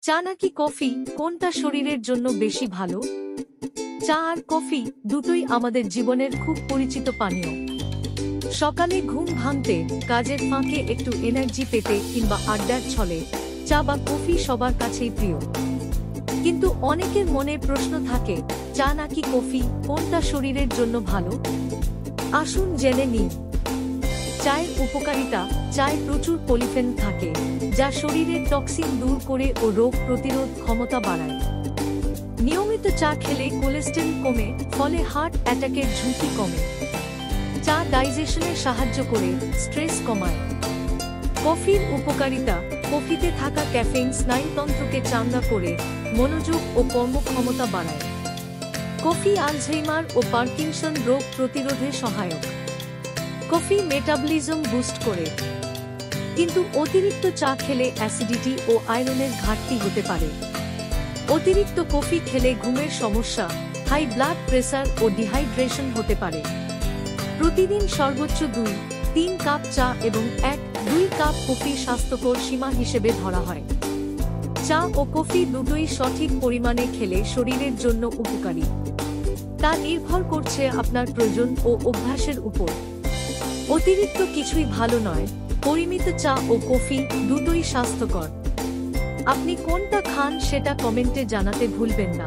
চা নাকি কফি, কোনটা শরীরের জন্য বেশি ভালো? চা আর কফি দুটোই আমাদের জীবনের খুব পরিচিত পানীয়। সকালে ঘুম ভাঙতে, কাজের ফাঁকে একটু এনার্জি পেতে কিংবা আড্ডার ছলে চা বা কফি সবার কাছেই প্রিয়। কিন্তু অনেকের মনে প্রশ্ন থাকে, চা নাকি কফি, কোনটা শরীরের জন্য ভালো? আসুন জেনে নিই। চায়ের উপকারিতা। চায়ে প্রচুর পলিফেন থাকে, যা শরীরের টক্সিন দূর করে ও রোগ প্রতিরোধ ক্ষমতা বাড়ায়। নিয়মিত চা খেলে কোলেস্টেরল কমে, ফলে হার্ট অ্যাটাকের ঝুঁকি কমে। চা ডাইজেশনে সাহায্য করে, স্ট্রেস কমায়। কফির উপকারিতা। কফিতে থাকা ক্যাফেইন স্নায়ুতন্ত্রকে চাঙ্গা করে, মনোযোগ ও কর্মক্ষমতা বাড়ায়। কফি আলঝেইমার ও পার্কিনসন রোগ প্রতিরোধে সহায়ক। কফি মেটাবলিজম বুস্ট করে। কিন্তু অতিরিক্ত চা খেলে অ্যাসিডিটি ও আয়রনের ঘাটতি হতে পারে। অতিরিক্ত কফি খেলে ঘুমের সমস্যা, হাই ব্লাড প্রেসার ও ডিহাইড্রেশন হতে পারে। প্রতিদিন সর্বোচ্চ 2-3 কাপ চা এবং 1-2 কাপ কফি স্বাস্থ্যকর সীমা হিসেবে ধরা হয়। চা ও কফি দুটোই সঠিক পরিমাণে খেলে শরীরের জন্য উপকারী। তা নির্ভর করছে আপনার প্রয়োজন ও অভ্যাসের উপর। অতিরিক্ত কিছুই ভালো নয়। পরিমিত চা ও কফি দুটোই স্বাস্থ্যকর। আপনি কোনটা খান সেটা কমেন্টে জানাতে ভুলবেন না।